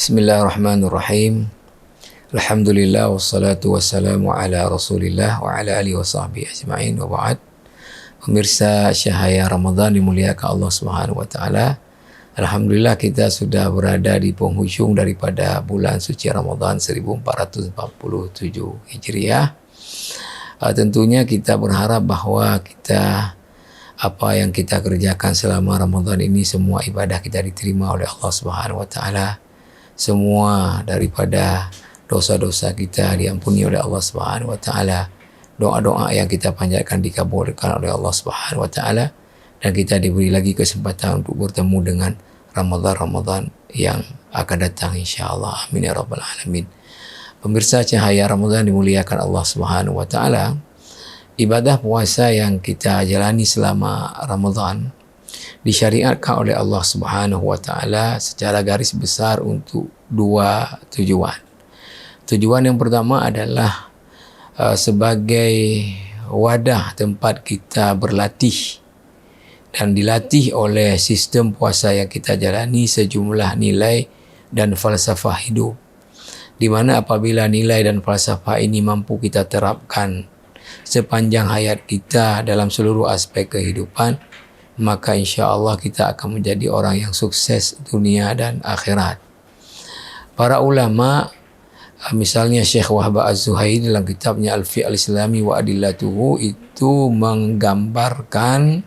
Bismillahirrahmanirrahim. Alhamdulillah wassalatu wassalamu ala Rasulillah wa ala alihi wasahbihi ajma'in wa ba'd. Pemirsa Syahaya Ramadan dimuliakan Allah Subhanahu wa taala. Alhamdulillah kita sudah berada di penghujung daripada bulan suci Ramadan 1447 Hijriah. Tentunya kita berharap bahawa apa yang kita kerjakan selama Ramadan ini, semua ibadah kita diterima oleh Allah Subhanahu wa taala. Semua daripada dosa-dosa kita diampuni oleh Allah Subhanahu wa taala. Doa-doa yang kita panjatkan dikabulkan oleh Allah Subhanahu wa taala, dan kita diberi lagi kesempatan untuk bertemu dengan Ramadan yang akan datang insya-Allah. Amin ya rabbal alamin. Pemirsa Cahaya Ramadan dimuliakan Allah Subhanahu wa taala. Ibadah puasa yang kita jalani selama Ramadan disyariatkan oleh Allah Subhanahu wa taala secara garis besar untuk dua tujuan. Tujuan yang pertama adalah sebagai wadah tempat kita berlatih dan dilatih oleh sistem puasa yang kita jalani sejumlah nilai dan falsafah hidup, di mana apabila nilai dan falsafah ini mampu kita terapkan sepanjang hayat kita dalam seluruh aspek kehidupan, maka insya-Allah kita akan menjadi orang yang sukses dunia dan akhirat. Para ulama, misalnya Syekh Wahbah Az-Zuhaili dalam kitabnya Al-Fiqh Al-Islami wa Adillatuhu, itu menggambarkan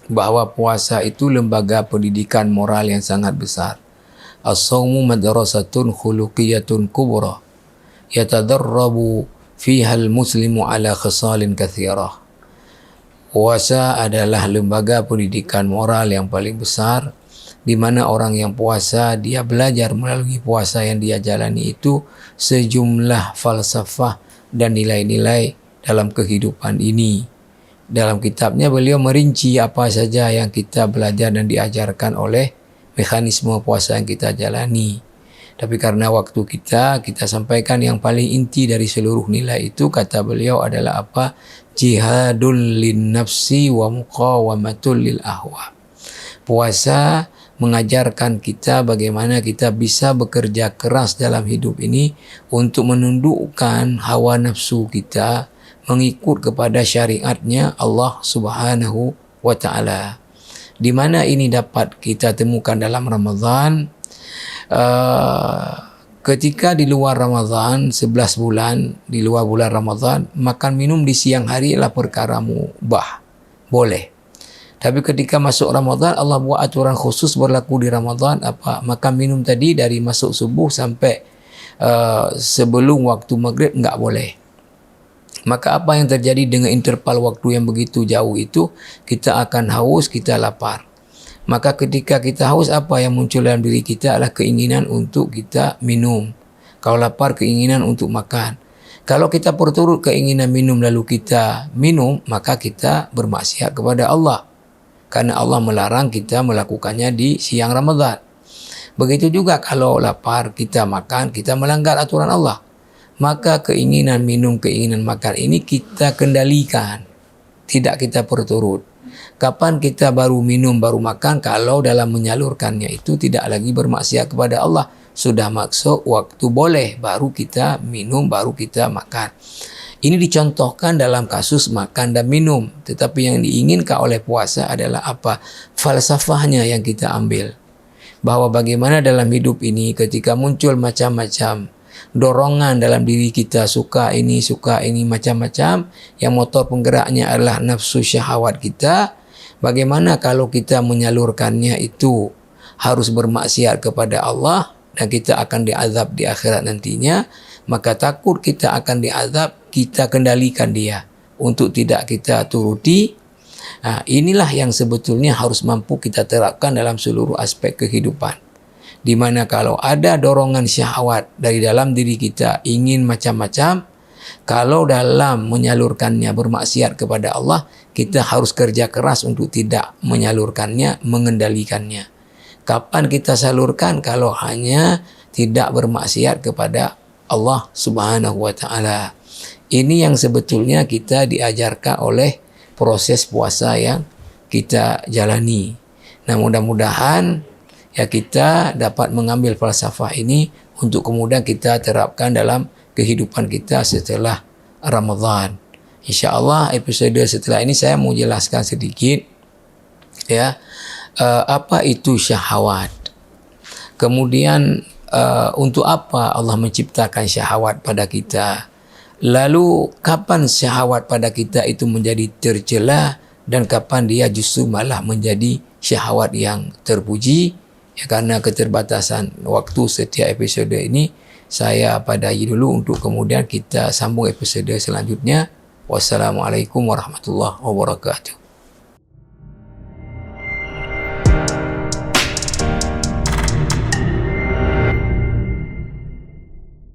bahawa puasa itu lembaga pendidikan moral yang sangat besar. As-sawmu madrasatun khuluqiyatun kubra yatadarrabu fiha al-muslimu ala khisalin kathirah. Puasa adalah lembaga pendidikan moral yang paling besar, di mana orang yang puasa, dia belajar melalui puasa yang dia jalani itu sejumlah falsafah dan nilai-nilai dalam kehidupan ini. Dalam kitabnya beliau merinci apa saja yang kita belajar dan diajarkan oleh mekanisme puasa yang kita jalani. Tapi karena waktu kita sampaikan yang paling inti dari seluruh nilai itu, kata beliau adalah apa? Jihadul lin nafsi wa muqawamatul lil ahwa. Puasa mengajarkan kita bagaimana kita bisa bekerja keras dalam hidup ini untuk menundukkan hawa nafsu kita mengikut kepada syariatnya Allah Subhanahu wa taala. Di mana ini dapat kita temukan dalam Ramadan. Ketika di luar Ramadan, 11 bulan di luar bulan Ramadan, makan minum di siang hari adalah perkara mubah, boleh. Tapi ketika masuk Ramadan, Allah buat aturan khusus berlaku di Ramadan, apa? Makan minum tadi dari masuk subuh sampai sebelum waktu maghrib enggak boleh. Maka apa yang terjadi dengan interval waktu yang begitu jauh itu? Kita akan haus, kita lapar. Maka ketika kita haus, apa yang muncul dalam diri kita adalah keinginan untuk kita minum. Kalau lapar, keinginan untuk makan. Kalau kita berturut keinginan minum lalu kita minum, maka kita bermaksiat kepada Allah. Karena Allah melarang kita melakukannya di siang Ramadan. Begitu juga kalau lapar, kita makan, kita melanggar aturan Allah. Maka keinginan minum, keinginan makan ini kita kendalikan. Tidak kita berturut. Kapan kita baru minum, baru makan? Kalau dalam menyalurkannya itu tidak lagi bermaksiat kepada Allah. Sudah maksud waktu boleh, baru kita minum, baru kita makan. Ini dicontohkan dalam kasus makan dan minum. Tetapi yang diinginkan oleh puasa adalah apa? Falsafahnya yang kita ambil. Bahawa bagaimana dalam hidup ini ketika muncul macam-macam dorongan dalam diri kita, suka ini, macam-macam, yang motor penggeraknya adalah nafsu syahwat kita. Bagaimana kalau kita menyalurkannya itu harus bermaksiat kepada Allah dan kita akan diazab di akhirat nantinya? Maka takut kita akan diazab, kita kendalikan dia untuk tidak kita turuti. Inilah yang sebetulnya harus mampu kita terapkan dalam seluruh aspek kehidupan. Di mana kalau ada dorongan syahwat dari dalam diri kita ingin macam-macam, kalau dalam menyalurkannya bermaksiat kepada Allah, kita harus kerja keras untuk tidak menyalurkannya, mengendalikannya. Kapan kita salurkan? Kalau hanya tidak bermaksiat kepada Allah Subhanahu wa taala. Ini yang sebetulnya kita diajarkan oleh proses puasa yang kita jalani. Nah, mudah-mudahan ya kita dapat mengambil falsafah ini untuk kemudian kita terapkan dalam kehidupan kita setelah Ramadan. InsyaAllah episode setelah ini saya mau jelaskan sedikit ya apa itu syahwat. Kemudian untuk apa Allah menciptakan syahwat pada kita. Lalu kapan syahwat pada kita itu menjadi tercela dan kapan dia justru malah menjadi syahwat yang terpuji. Ya, karena keterbatasan waktu setiap episode ini saya padai dulu untuk kemudian kita sambung episode selanjutnya. Wassalamualaikum warahmatullahi wabarakatuh.